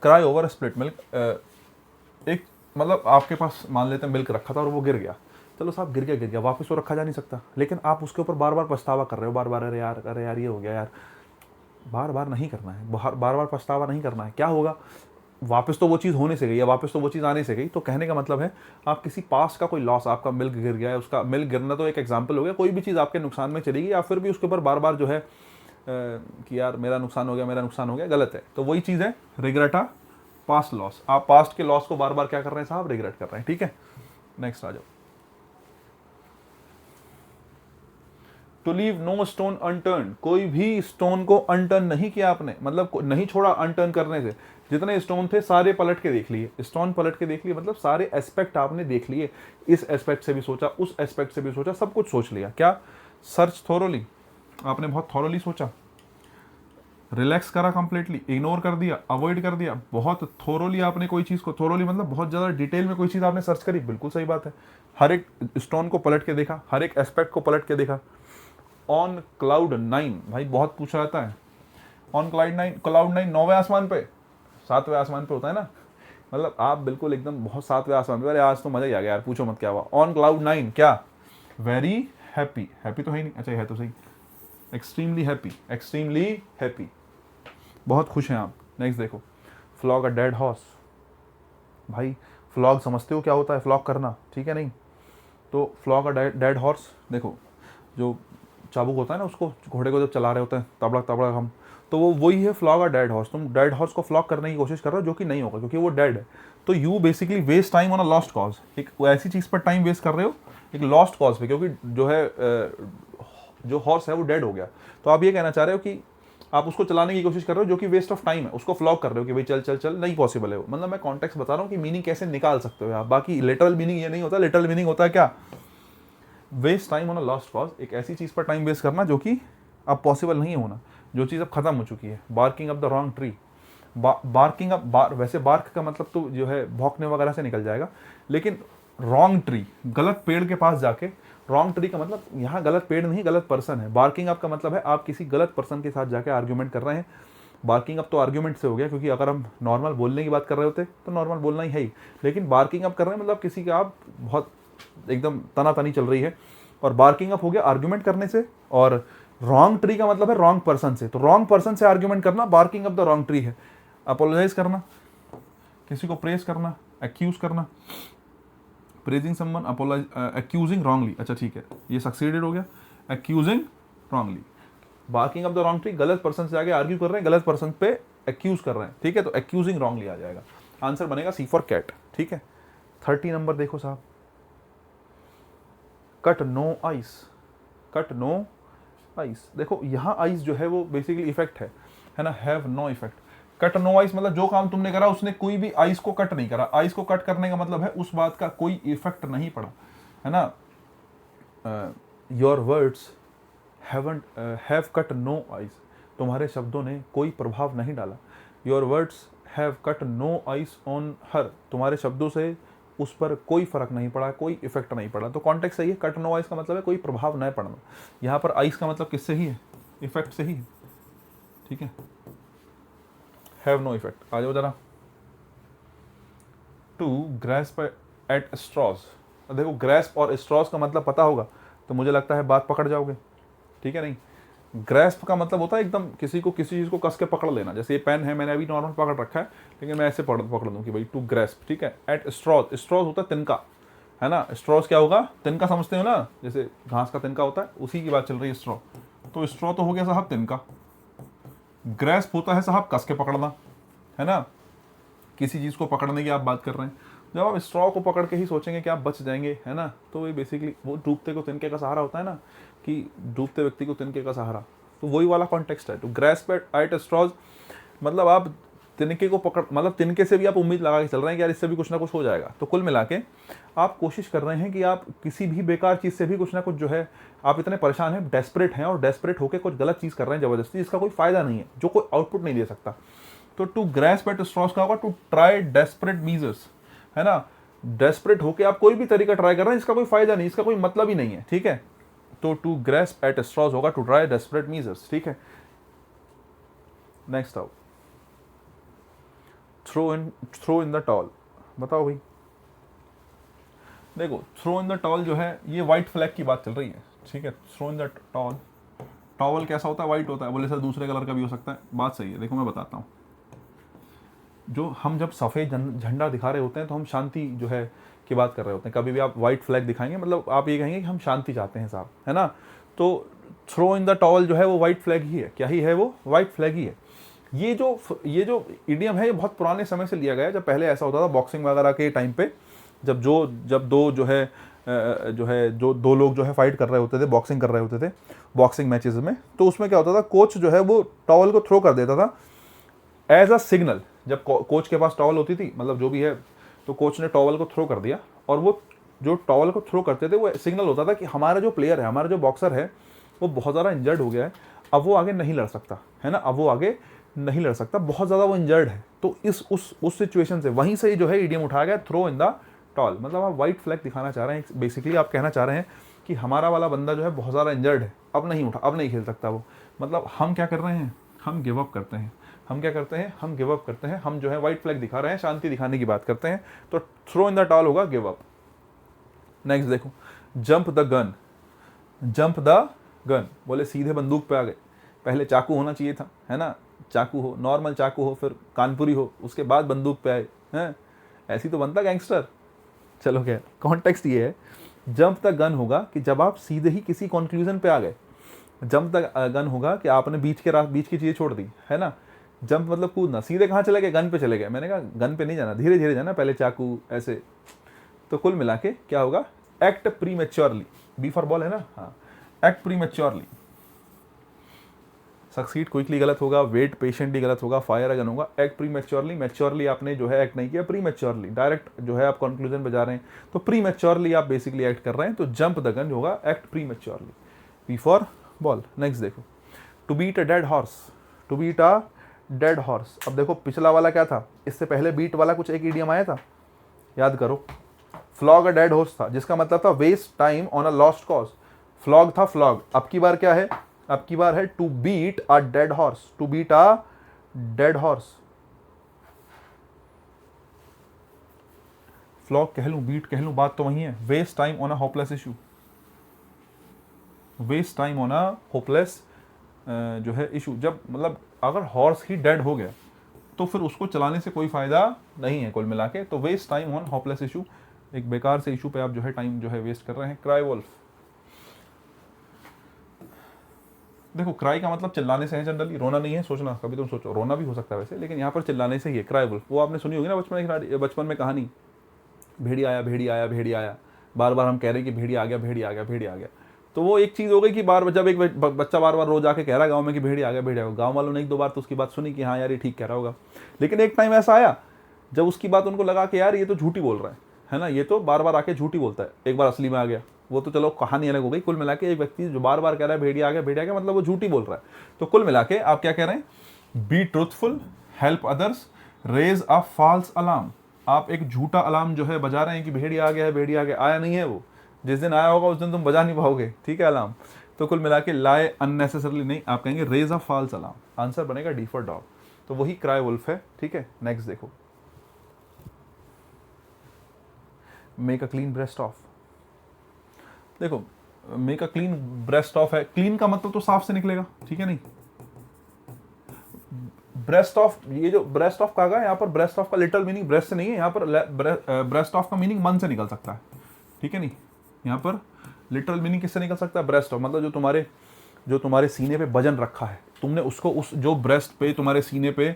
Speaker 1: क्राई ओवर स्प्लिट मिल्क। एक मतलब आपके पास मान लेते हैं मिल्क रखा था और वो गिर गया, चलो साहब गिर गया, वापस तो रखा जा नहीं सकता, लेकिन आप उसके ऊपर बार बार पछतावा कर रहे हो, बार बार अरे यार ये हो गया यार। बार बार नहीं करना है, बार बार पछतावा नहीं करना है। क्या होगा, वापस तो वो चीज़ होने से गई या वापस तो वो चीज़ आने से गई। तो कहने का मतलब है आप किसी पास का कोई लॉस, आपका मिल्क गिर गया है, उसका मिल्क गिरना तो एक एग्जांपल हो गया, कोई भी चीज़ आपके नुकसान में चलेगी या फिर भी उसके ऊपर बार बार जो है कि यार मेरा नुकसान हो गया, गलत है। तो वही चीज़ है रिग्रेटा पास्ट लॉस, आप पास्ट के लॉस को बार बार क्या कर रहे हैं साहब, रिग्रेट कर रहे हैं। ठीक है, नेक्स्ट आ जाओ। To leave no stone unturn, कोई भी स्टोन को अनटर्न नहीं किया आपने, मतलब नहीं छोड़ा अनटर्न करने से। जितने स्टोन थे सारे पलट के देख लिए, स्टोन पलट के देख लिए मतलब सारे एस्पेक्ट आपने देख लिए। इस एस्पेक्ट से भी सोचा, उस एस्पेक्ट से भी सोचा, सब कुछ सोच लिया। क्या, सर्च थोरोली, आपने बहुत थोरोली सोचा, रिलैक्स करा कंप्लीटली, इग्नोर कर दिया, अवॉइड कर दिया, बहुत थोरोली आपने कोई चीज़ को, थोरोली मतलब बहुत ज़्यादा डिटेल में कोई चीज़ आपने सर्च करी, बिल्कुल सही बात है। हर एक स्टोन को पलट के देखा, हर एक एस्पेक्ट को पलट के देखा। ऑन क्लाउड 9, भाई बहुत पूछा जाता है। ऑन क्लाउड 9 9वें आसमान पे, 7वें आसमान पे होता है ना, मतलब आप बिल्कुल एकदम बहुत 7वें आसमान पे, अरे आज तो मजा ही आ गया यार, पूछो मत क्या हुआ। ऑन क्लाउड 9 क्या, वेरी हैप्पी, हैप्पी तो है ही नहीं, अच्छा है तो सही, एक्सट्रीमली हैप्पी, बहुत खुश हैं आप। नेक्स्ट देखो, फ्लॉग अ डेड हॉर्स, भाई फ्लॉग समझते हो क्या होता है, फ्लॉग करना, ठीक है नहीं, तो फ्लॉग अ डेड हॉर्स, देखो जो चाबुक होता है ना उसको, घोड़े को जब चला रहे होते हैं तबड़क तबड़क हम, तो वो वही है फ्लॉग अ डेड हॉर्स। तुम डेड हॉर्स को फ्लॉग करने की कोशिश कर रहे हो जो कि नहीं होगा क्योंकि वो डेड है। तो you basically waste time on a lost cause, एक ऐसी चीज़ पर टाइम वेस्ट कर रहे हो एक लॉस्ट कॉज पे, क्योंकि जो है जो हॉर्स है वो डेड हो गया। तो आप ये कहना चाह रहे हो कि आप उसको चलाने की कोशिश कर रहे हो जो कि वेस्ट ऑफ टाइम है, उसको फ्लॉग कर रहे हो कि भाई चल चल चल, नहीं पॉसिबल है वो। मतलब मैं कॉन्टेक्स्ट बता रहा हूँ कि मीनिंग कैसे निकाल सकते हो आप, बाकी लिटरल मीनिंग ये नहीं होता। लिटरल मीनिंग होता है क्या, waste time on a lost cause, एक ऐसी चीज़ पर टाइम वेस्ट करना जो कि अब पॉसिबल नहीं होना, जो चीज़ अब खत्म हो चुकी है। Barking up the wrong tree, barking up, वैसे बार्क का मतलब तो जो है भौंकने वगैरह से निकल जाएगा, लेकिन रॉन्ग ट्री, गलत पेड़ के पास जाके, रॉन्ग ट्री का मतलब यहाँ गलत पेड़ नहीं गलत पर्सन है। बार्किंग अप का मतलब है आप किसी गलत पर्सन के साथ जाके आर्ग्यूमेंट कर रहे हैं। बार्किंग अप तो आर्ग्यूमेंट से हो गया, क्योंकि अगर हम नॉर्मल बोलने की बात कर रहे होते तो नॉर्मल बोलना ही है ही, लेकिन बार्किंग अप कर रहे हैं मतलब किसी का आप बहुत एकदम तना तनी चल रही है, और बार्किंग अप हो गया आर्ग्यूमेंट करने से, और रॉन्ग ट्री का मतलब है रॉन्ग पर्सन से, तो रॉन्ग पर्सन से आर्ग्यूमेंट करना barking up the wrong tree है। अपोलोजाइज करना, किसी को प्रेस करना, एक्यूज करना, प्रेजिंग समवन, अपोलोज, एक्यूजिंग रॉन्गली, अच्छा ठीक है ये सक्सीडेड हो गया, accusing wrongly. Barking up the wrong tree, गलत पर्सन से आगे आर्ग्यू कर रहे हैं, गलत पर्सन पे एक्यूज कर रहे हैं, ठीक है, तो एक्यूजिंग रॉन्गली आ जाएगा, आंसर बनेगा सी फॉर कैट, ठीक है। 30 नंबर देखो साहब, cut no ice, cut no ice. देखो यहाँ आइस जो है वो बेसिकली इफेक्ट है ना, have no effect. Cut no ice मतलब जो काम तुमने करा उसने कोई भी आइस को कट नहीं करा, आइस को कट करने का मतलब है उस बात का कोई इफेक्ट नहीं पड़ा, है ना। Your words have cut no ice, तुम्हारे शब्दों ने कोई प्रभाव नहीं डाला। Your words have cut no ice on her, तुम्हारे शब्दों से उस पर कोई फर्क नहीं पड़ा, कोई इफेक्ट नहीं पड़ा। तो कॉन्टेक्स्ट सही है, कट नो आइस का मतलब है कोई प्रभाव न पड़ना। यहाँ पर आइस का मतलब किससे ही है, इफेक्ट से ही है, ठीक है। हैव नो इफेक्ट, आ जाओ जरा। टू ग्रेस्प एट स्ट्रॉज, देखो ग्रेस्प और स्ट्रॉज का मतलब पता होगा तो मुझे लगता है बात पकड़ जाओगे, ठीक है। नहीं, ग्रेस्प का मतलब होता है एकदम किसी को किसी चीज़ को कस के पकड़ लेना, जैसे ये पेन है मैंने अभी नॉर्मल पकड़ रखा है, लेकिन मैं ऐसे पकड़ दूँ कि भाई टू ग्रेस्प, ठीक है। एट स्ट्रॉज, स्ट्रॉज होता है तिनका, है ना, स्ट्रॉज क्या होगा, तिनका समझते हो ना, जैसे घास का तिनका होता है, उसी की बात चल रही है स्ट्रॉ। तो स्ट्रॉ तो हो गया साहब तिनका, ग्रेस्प होता है साहब कस के पकड़ना, है ना, किसी चीज़ को पकड़ने की आप बात कर रहे हैं। जब आप स्ट्रॉ को पकड़ के ही सोचेंगे कि आप बच जाएंगे, है ना, तो ये बेसिकली वो डूबते को तिनके का सहारा होता है ना, कि डूबते व्यक्ति को तिनके का सहारा, तो वही वाला कॉन्टेक्स्ट है। टू ग्रैस्प एट स्ट्रॉज मतलब आप तिनके को पकड़, मतलब तिनके से भी आप उम्मीद लगा के चल रहे हैं कि यार इससे भी कुछ ना कुछ हो जाएगा। तो कुल मिला के आप कोशिश कर रहे हैं कि आप किसी भी बेकार चीज़ से भी कुछ ना कुछ जो है, आप इतने परेशान हैं, डेस्परेट हैं, और डेस्परेट होकर कुछ गलत चीज़ कर रहे हैं ज़बरदस्ती, जिसका कोई फायदा नहीं है, जो कोई आउटपुट नहीं दे सकता। तो टू ग्रैस्प एट स्ट्रॉज का होगा टू ट्राई डेस्परेट मीजर्स, है ना, डेस्परेट होकर आप कोई भी तरीका ट्राई कर रहे हैं, इसका कोई फायदा नहीं, इसका कोई मतलब ही नहीं है, ठीक है। तो टू ग्रैस्प एट स्ट्रॉज होगा टू ट्राई डेस्परेट मीजर्स, ठीक है। नेक्स्ट आओ, थ्रो इन द टॉल, बताओ भाई। देखो थ्रो इन द टॉल जो है ये वाइट फ्लैग की बात चल रही है, ठीक है। Throw in the tall, towel कैसा होता है, वाइट होता है, बोले सर दूसरे कलर का भी हो सकता है, बात सही है। देखो मैं बताता हूँ, जो हम जब सफ़ेद झंडा दिखा रहे होते हैं तो हम शांति जो है की बात कर रहे होते हैं। कभी भी आप वाइट फ्लैग दिखाएंगे मतलब आप ये कहेंगे कि हम शांति चाहते हैं साहब, है ना। तो थ्रो इन द टॉवल जो है वो वाइट फ्लैग ही है, क्या ही है वो, वाइट फ्लैग ही है। ये जो इडियम है ये बहुत पुराने समय से लिया गया है। जब पहले ऐसा होता था बॉक्सिंग वगैरह के टाइम पे, जब दो जो दो लोग जो है फाइट कर रहे होते थे, बॉक्सिंग कर रहे होते थे बॉक्सिंग मैचेस में, तो उसमें क्या होता था, कोच जो है वो टॉवल को थ्रो कर देता था एज अ सिग्नल। जब कोच के पास टॉवल होती थी, मतलब जो भी है, तो कोच ने टॉवल को थ्रो कर दिया, और वो जो टॉवल को थ्रो करते थे वो सिग्नल होता था कि हमारा जो प्लेयर है, हमारा जो बॉक्सर है, वो बहुत ज़्यादा इंजर्ड हो गया है, अब वो आगे नहीं लड़ सकता, है ना, अब वो आगे नहीं लड़ सकता, बहुत ज़्यादा वो इंजर्ड है। तो उस सिचुएशन से, वहीं से ही जो है इडियम उठाया गया, थ्रो इन द टॉल। मतलब आप वाइट फ्लैग दिखाना चाह रहे हैं, बेसिकली आप कहना चाह रहे हैं कि हमारा वाला बंदा जो है बहुत ज़्यादा इंजर्ड है, अब नहीं उठा, अब नहीं खेल सकता वो। मतलब हम क्या कर रहे हैं, हम गिव अप करते हैं, हम क्या करते हैं, हम गिव अप करते हैं, हम जो है वाइट फ्लैग दिखा रहे हैं, शांति दिखाने की बात करते हैं, तो थ्रो इन द टॉल होगा गिव अप। नेक्स्ट देखो, jump the gun, jump the gun बोले सीधे बंदूक पे आ गए, पहले चाकू होना चाहिए था, है ना, चाकू हो, नॉर्मल चाकू हो, फिर कानपुरी हो, उसके बाद बंदूक पे आए, हैं, ऐसी तो बनता गैंगस्टर। चलो खैर, कॉन्टेक्स्ट ये है, जंप द गन होगा कि जब आप सीधे ही किसी कंक्लूजन पे आ गए। जंप द गन होगा कि आपने बीच की चीज़ें छोड़ दी, है ना। जंप मतलब कूदना, सीधे कहाँ चले गए, गन पे चले गए। मैंने कहा गन पे नहीं जाना, धीरे धीरे जाना, पहले चाकू ऐसे। तो कुल मिला के क्या होगा, act prematurely, B for ball है ना, हाँ, act prematurely. Succeed quickly गलत होगा, वेट पेशेंटली गलत होगा, फायर अगन होगा, एक्ट प्री मैच्योरली। मैच्योरली आपने जो है एक्ट नहीं किया, प्री मैच्योरली डायरेक्ट जो है आप कंक्लूजन पे जा रहे हैं, तो प्री मैच्योरली आप बेसिकली एक्ट कर रहे हैं। तो जंप द गन होगा act prematurely, B for ball. Next देखो, to beat a dead horse, to beat a dead horse. अब देखो पिछला वाला क्या था, इससे पहले बीट वाला कुछ एक इडियम आया था, याद करो। फ्लॉग अ डेड हॉर्स था, जिसका मतलब था waste time on a lost cause. Flog था फ्लॉग, अब की बार क्या है, अब की बार है to beat a dead horse, to beat a dead horse. Flog कह लूं, बीट कह लूं, बात तो वही है, waste time on a hopeless issue. Waste time on a hopeless जो है इशू। जब मतलब अगर हॉर्स ही डेड हो गया तो फिर उसको चलाने से कोई फ़ायदा नहीं है कुल मिला के। तो waste time on hopeless issue, एक बेकार से इशू पे आप जो है टाइम जो है वेस्ट कर रहे हैं। क्राई वुल्फ, देखो क्राई का मतलब चिल्लाने से है जनरली, रोना नहीं है। सोचना कभी तुम सोचो, रोना भी हो सकता है वैसे, लेकिन यहाँ पर चिल्लाने से ही है क्राई वुल्फ। वो आपने सुनी होगी ना बचपन में कहानी, भेड़िया आया भेड़िया आया भेड़िया आया, बार बार हम कह रहे हैं कि भेड़िया आ गया भेड़िया आ गया भेड़िया आ गया। तो वो एक चीज़ हो गई कि जब एक बच्चा बार बार रोज आके कह रहा है गाँव में कि भेड़िया आ गया भेड़िया आ गया, गाँव वालों ने एक दो बार तो उसकी बात सुनी कि हाँ यार ये ठीक कह रहा होगा। लेकिन एक टाइम ऐसा आया जब उसकी बात उनको लगा कि यार ये तो झूठी बोल रहा है ना, ये तो बार बार आके झूठी बोलता है। एक बार असली में आ गया, वो तो चलो कहानी अलग हो गई। कुल मिला के एक व्यक्ति जो बार बार कह रहा है भेड़िया आ गया भेड़िया आ गया, मतलब वो झूठी बोल रहा है। तो कुल मिला के आप क्या कह रहे हैं, be truthful, help others, raise a false alarm. आप एक झूठा अलार्म जो है बजा रहे हैं कि भेड़िया आ गया है भेड़िया आ गया, आया नहीं है वो। जिस दिन आया होगा उस दिन तुम बजा नहीं पाओगे, ठीक है, अलार्म। तो कुल मिला के लाए अननेसेसरली नहीं, आप कहेंगे raise a false alarm. Answer बनेगा डी फॉर डॉग। तो वही क्राई वुल्फ है, ठीक है। नेक्स्ट देखो, make a clean breast of. देखो make a clean breast of है, क्लीन का मतलब तो साफ से निकलेगा, ठीक है नहीं। ब्रेस्ट ऑफ, ये जो ब्रेस्ट ऑफ कहा गया यहाँ पर, ब्रेस्ट ऑफ का लिटरल मीनिंग ब्रेस्ट से नहीं है, यहाँ पर ब्रेस्ट ऑफ का मीनिंग मन से निकल सकता है, ठीक है नहीं। यहाँ पर लिटरल मीनिंग किससे निकल सकता है, ब्रेस्ट ऑफ, मतलब जो तुम्हारे सीने पे वजन रखा है, तुमने उसको, उस जो ब्रेस्ट पे तुम्हारे सीने पे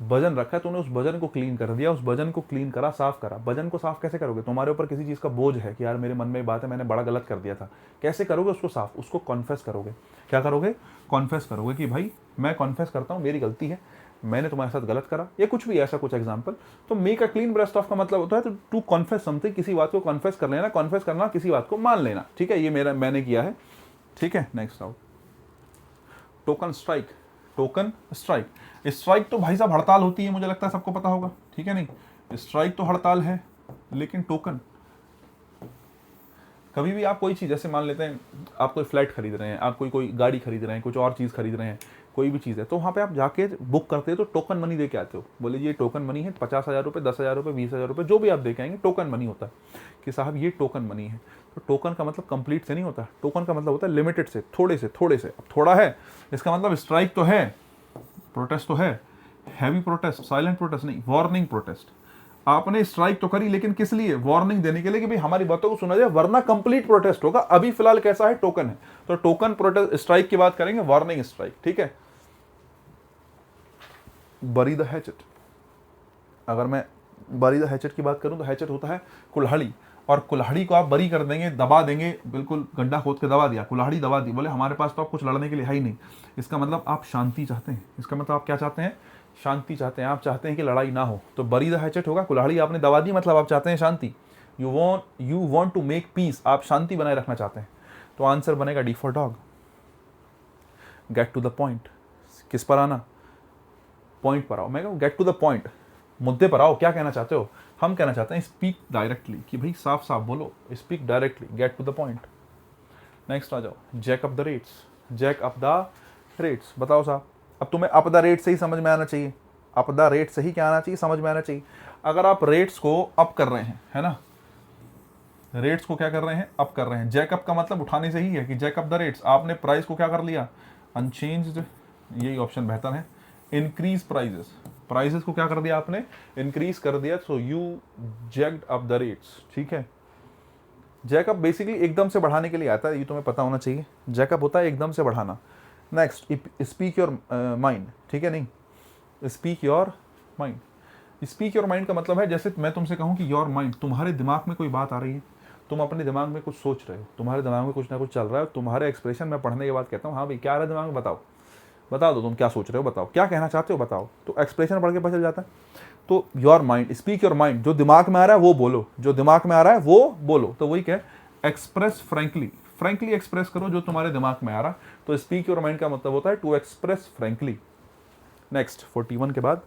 Speaker 1: वजन रखा है, तुमने उस वजन को क्लीन कर दिया, उस वजन को क्लीन करा, साफ करा। वजन को साफ कैसे करोगे, तुम्हारे ऊपर किसी चीज़ का बोझ है कि यार मेरे मन में ये बात है, मैंने बड़ा गलत कर दिया था। कैसे करोगे उसको साफ, उसको कॉन्फेस करोगे। क्या करोगे, कॉन्फेस करोगे कि भाई मैं कॉन्फेस करता हूँ मेरी गलती है, मैंने तुम्हारे साथ गलत करा, या कुछ भी ऐसा कुछ एग्जाम्पल। तो make a clean breast of का मतलब होता है तो टू कॉन्फेस समथिंग, किसी बात को कॉन्फेस कर लेना, कॉन्फेस करना, किसी बात को मान लेना, ठीक है। ये मैंने किया है, ठीक है। नेक्स्ट आओ, token strike. Token strike, strike तो भाई साहब हड़ताल होती है, मुझे लगता है सबको पता होगा, ठीक है नहीं। स्ट्राइक तो हड़ताल है, लेकिन टोकन, कभी भी आप कोई चीज़, जैसे मान लेते हैं आप कोई फ्लैट खरीद रहे हैं, आप कोई गाड़ी खरीद रहे हैं, कुछ और चीज़ खरीद रहे हैं, कोई भी चीज़ है, तो वहाँ पे आप जाके बुक करते हो तो टोकन मनी दे के आते हो। बोले ये टोकन मनी है, 50,000 रुपये, 10,000 रुपये, 20,000 रुपये, जो भी आप दे के आएंगे, टोकन मनी होता है कि साहब ये टोकन मनी है। तो टोकन का मतलब कंप्लीट से नहीं होता, टोकन का मतलब होता है लिमिटेड से, थोड़े से। अब थोड़ा है इसका मतलब स्ट्राइक तो है, प्रोटेस्ट तो है, हैवी प्रोटेस्ट, साइलेंट प्रोटेस्ट नहीं, वार्निंग प्रोटेस्ट। आपने स्ट्राइक तो करी, लेकिन किस लिए, वार्निंग देने के लिए कि भाई हमारी बातों को सुना जाए, वरना कंप्लीट प्रोटेस्ट होगा। अभी फिलहाल कैसा है, टोकन है। तो टोकन प्रोटेस्ट स्ट्राइक की बात करेंगे, वार्निंग स्ट्राइक, ठीक है। बरी द हैचेट, अगर मैं बरी द हैचेट की बात करूं तो हैचेट होता है कुल्हाड़ी, और कुल्हाड़ी को आप बरी कर देंगे, दबा देंगे, बिल्कुल गड्ढा खोद के दबा दिया, कुल्हाड़ी दबा दी, बोले हमारे पास तो आप कुछ लड़ने के लिए है ही नहीं। इसका मतलब आप शांति चाहते हैं, इसका मतलब आप क्या चाहते हैं, शांति चाहते हैं, आप चाहते हैं कि लड़ाई ना हो। तो बरी द हैचेट होगा, कुल्हाड़ी आपने दबा दी, मतलब आप चाहते हैं शांति। You want to make peace, आप शांति बनाए रखना चाहते हैं। तो आंसर बनेगा D for dog. Get to the point, किस पर आना, पॉइंट पर आओ। मैं कहूँ गेट टू द पॉइंट, मुद्दे पर आओ, क्या कहना चाहते हो। हम कहना चाहते हैं स्पीक डायरेक्टली, कि भाई साफ साफ बोलो, speak directly, get to the point. Next आ जाओ, jack up the rates. Jack up the rates, बताओ साहब, अब तुम्हें अप द रेट से ही समझ में आना चाहिए, अप द रेट से ही क्या आना चाहिए, समझ में आना चाहिए। अगर आप रेट्स को अप कर रहे हैं, है ना, रेट्स को क्या कर रहे हैं, अप कर रहे हैं। जैकअप का मतलब उठाने से ही है कि जैकअप द रेट्स, आपने प्राइस को क्या कर लिया, अनचेंज्ड, यही ऑप्शन बेहतर है। इंक्रीज प्राइजेस, प्राइजेस को क्या कर दिया आपने, इंक्रीज कर दिया। So you jacked up the rates, ठीक है। जैकअप बेसिकली एकदम से बढ़ाने के लिए आता है, ये तुम्हें पता होना चाहिए। जैकअप होता है एकदम से बढ़ाना। नेक्स्ट, स्पीक योर माइंड, ठीक है नहीं, speak your mind. Speak your mind का मतलब है, जैसे मैं तुमसे कहूँ कि योर माइंड, तुम्हारे दिमाग में कोई बात आ रही है, तुम अपने दिमाग में कुछ सोच रहे हो, तुम्हारे दिमाग में कुछ ना कुछ चल रहा है, तुम्हारे एक्सप्रेशन में पढ़ने के बाद कहता हूँ हाँ भाई क्या आ रहा है दिमाग में, बताओ बता दो, तुम क्या सोच रहे हो, बताओ क्या कहना चाहते हो, बताओ। तो एक्सप्रेशन पढ़ के पता चल जाता है। तो your mind, speak your mind, जो दिमाग में आ रहा है वो बोलो, जो दिमाग में आ रहा है वो बोलो। तो वही क्या, एक्सप्रेस फ्रैंकली, फ्रैंकली एक्सप्रेस करो जो तुम्हारे दिमाग में आ रहा है। तो स्पीक योर माइंड का मतलब होता है टू एक्सप्रेस फ्रैंकली। नेक्स्ट 41 के बाद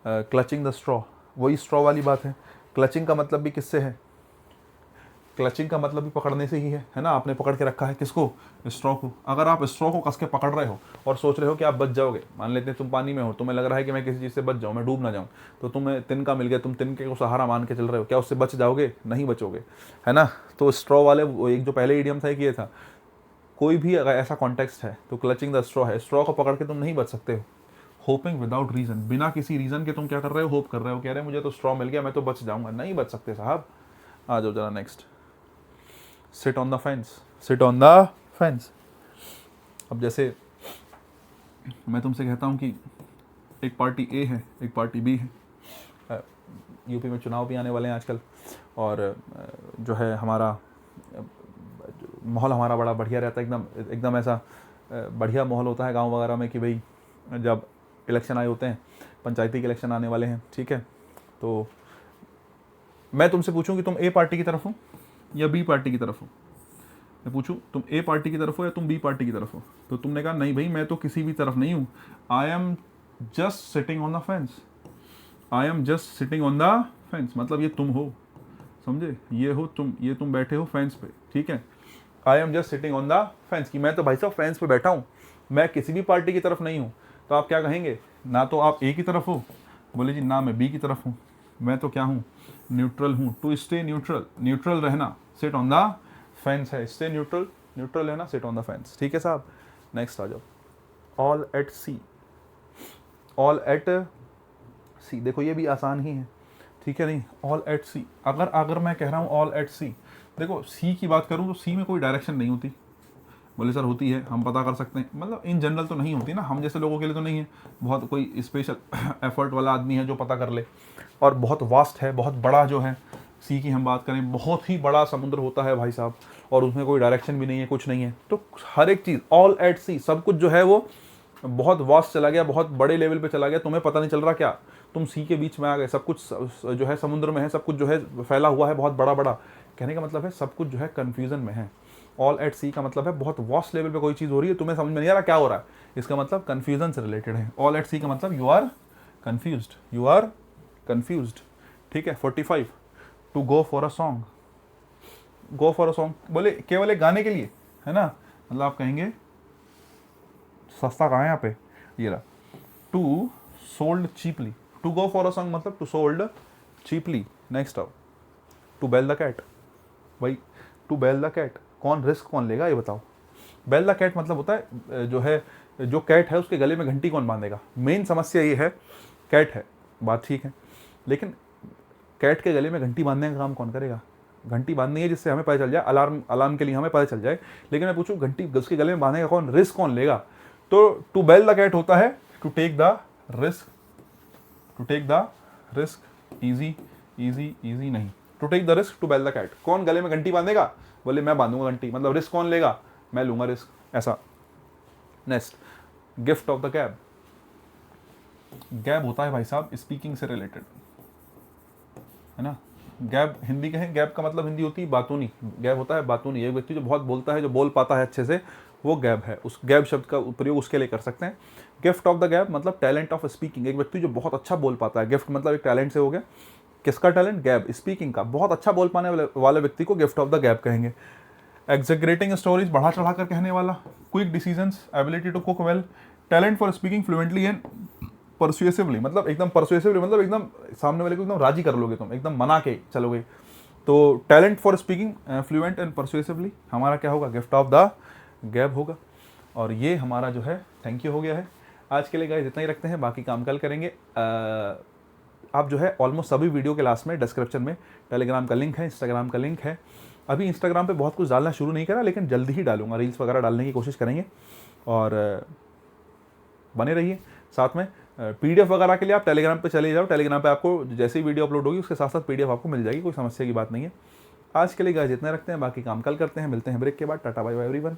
Speaker 1: क्लचिंग द स्ट्रॉ, वही स्ट्रॉ वाली बात है। क्लचिंग का मतलब भी किससे है, क्लचिंग का मतलब भी पकड़ने से ही है ना। आपने पकड़ के रखा है किसको, स्ट्रॉ को। अगर आप स्ट्रॉ को कस के पकड़ रहे हो और सोच रहे हो कि आप बच जाओगे, मान लेते हैं तुम पानी में हो, तुम्हें लग रहा है कि मैं किसी चीज़ से बच जाऊँ, मैं डूब ना जाऊँ, तो तुम्हें तिनका मिल गया, तुम तिनके को सहारा मान के चल रहे हो, क्या उससे बच जाओगे, नहीं बचोगे, है ना। तो स्ट्रॉ वाले, वो एक जो पहले इडियम था, एक ये था, कोई भी अगर ऐसा कॉन्टेक्स्ट है तो क्लचिंग द स्ट्रॉ है, स्ट्रॉ को पकड़ के तुम नहीं बच सकते हो। होपिंग विदाउट रीजन, बिना किसी रीजन के तुम क्या कर रहे हो, होप कर रहे हो, कह रहे हो मुझे तो स्ट्रॉ मिल गया मैं तो बच जाऊंगा, नहीं बच सकते साहब। आ जाओ जरा next, seat on the fence, seat on the fence. अब जैसे मैं तुमसे कहता हूँ कि एक पार्टी ए है एक पार्टी बी है, यूपी में चुनाव भी आने वाले हैं आजकल, और जो है हमारा माहौल हमारा बड़ा बढ़िया रहता है, एकदम एकदम ऐसा बढ़िया माहौल होता है गांव वगैरह में कि भाई जब इलेक्शन आए होते हैं, पंचायती के इलेक्शन आने वाले हैं, ठीक है, तो मैं तुमसे पूछूं कि तुम ए पार्टी की तरफ हो या बी पार्टी की तरफ हो, मैं पूछूं तुम ए पार्टी की तरफ हो या तुम बी पार्टी की तरफ हो, तो तुमने कहा नहीं भाई मैं तो किसी भी तरफ नहीं हूँ, I am just sitting on the fence, I am just sitting on the fence, मतलब ये तुम हो, समझे, ये हो तुम, ये तुम बैठे हो फेंस पे, ठीक है, I am just sitting on the fence, कि मैं तो भाई साहब फेंस पे बैठा हूँ, मैं किसी भी पार्टी की तरफ नहीं हूँ। तो आप क्या कहेंगे, ना तो आप ए की तरफ हो, बोले जी ना मैं बी की तरफ हूँ, मैं तो क्या हूँ, न्यूट्रल हूँ। टू स्टे न्यूट्रल, न्यूट्रल रहना, सिट ऑन द फेंस है, स्टे न्यूट्रल, न्यूट्रल रहना, सिट ऑन द फेंस, ठीक है साहब। नेक्स्ट आ जाओ, all at sea, all at sea, देखो ये भी आसान ही है, ठीक है, नहीं, ऑल एट सी, अगर मैं कह रहा हूँ ऑल एट सी, देखो सी की बात करूँ तो सी में कोई डायरेक्शन नहीं होती, बोले सर होती है, हम पता कर सकते हैं, मतलब इन जनरल तो नहीं होती ना, हम जैसे लोगों के लिए तो नहीं है, बहुत कोई स्पेशल एफर्ट वाला आदमी है जो पता कर ले, और बहुत वास्ट है, बहुत बड़ा जो है सी की हम बात करें, बहुत ही बड़ा समुद्र होता है भाई साहब, और उसमें कोई डायरेक्शन भी नहीं है, कुछ नहीं है, तो हर एक चीज़ ऑल एट सी, सब कुछ जो है वो बहुत वास्ट चला गया, बहुत बड़े लेवल पे चला गया, तुम्हें पता नहीं चल रहा क्या, तुम सी के बीच में आ गए, सब कुछ जो है समुद्र में है, सब कुछ जो है फैला हुआ है बहुत बड़ा बड़ा, कहने का मतलब है सब कुछ जो है कन्फ्यूजन में है। ऑल एट सी का मतलब है बहुत वास्ट लेवल पे कोई चीज़ हो रही है, तुम्हें समझ में नहीं आ रहा क्या हो रहा है, इसका मतलब कन्फ्यूजन से रिलेटेड है। ऑल एट सी का मतलब you are confused, you are confused, ठीक है। 45, to go for a song, go for a song बोले केवल एक गाने के लिए, है ना, मतलब आप कहेंगे सस्ता कहाँ है यहाँ पे, ये रहा, to sold cheaply, to go for a song मतलब टू सोल्ड चीपली। नेक्स्ट आओ, टू बेल द कैट, भाई टू बेल द कैट, कौन रिस्क कौन लेगा ये बताओ। बेल द कैट मतलब होता है जो है, जो कैट है उसके गले में घंटी कौन बांधेगा, मेन समस्या ये है, कैट है बात ठीक है, लेकिन कैट के गले में घंटी बांधने का काम कौन करेगा, घंटी बांधनी है जिससे हमें पता चल जाए, अलार्म के लिए हमें पता चल जाए, लेकिन मैं पूछूं घंटी उसके गले में बांधने का कौन, रिस्क कौन लेगा, तो टू बेल द कैट होता है to take the risk, to take the risk, easy easy easy नहीं, to take the risk, to bell the cat, कौन गले में घंटी बांधेगा, बोले मैं बांधूंगा घंटी, मतलब रिस्क कौन लेगा, मैं लूंगा रिस्क, ऐसा। नेक्स्ट, गिफ्ट ऑफ द गैब, गैब होता है भाई साहब स्पीकिंग से रिलेटेड, है ना, गैब हिंदी कहें, गैब का मतलब हिंदी होती है बातूनी, गैब होता है बातूनी, एक व्यक्ति जो बहुत बोलता है, जो बोल पाता है अच्छे से, वो गैब है, उस गैब शब्द का प्रयोग उसके लिए कर सकते हैं। गिफ्ट ऑफ द गैब मतलब टैलेंट ऑफ स्पीकिंग, एक व्यक्ति जो बहुत अच्छा बोल पाता है, गिफ्ट मतलब एक टैलेंट से हो गया, किसका टैलेंट, गैब, स्पीकिंग का, बहुत अच्छा बोल पाने वाले व्यक्ति को गिफ्ट ऑफ द गैब कहेंगे। एग्जेगरेटिंग स्टोरीज, बढ़ा चढ़ा कर कहने वाला, quick decisions, ability to cook well, talent for speaking fluently and persuasively, मतलब एकदम परसुएसिवली, मतलब एकदम सामने वाले को एकदम राजी कर लोगे तुम, एकदम मना के चलोगे, तो talent for speaking fluent and persuasively हमारा क्या होगा, गिफ्ट ऑफ द गैब होगा। और ये हमारा जो है थैंक यू हो गया है आज के लिए गाइस, इतना ही रखते हैं, बाकी काम कल करेंगे। आप जो है ऑलमोस्ट सभी वीडियो के लास्ट में डिस्क्रिप्शन में टेलीग्राम का लिंक है, इंस्टाग्राम का लिंक है, अभी इंस्टाग्राम पे बहुत कुछ डालना शुरू नहीं करा, लेकिन जल्दी ही डालूंगा, रील्स वगैरह डालने की कोशिश करेंगे, और बने रहिए साथ में। पीडीएफ वगैरह के लिए आप टेलीग्राम पे चले जाओ, टेलीग्राम पे आपको जैसे ही वीडियो अपलोड होगी उसके साथ साथ पीडीएफ आपको मिल जाएगी, कोई समस्या की बात नहीं है। आज के लिए गाइस इतना रखते हैं, बाकी काम कल करते हैं, मिलते हैं ब्रेक के बाद, टाटा बाय बाय एवरीवन।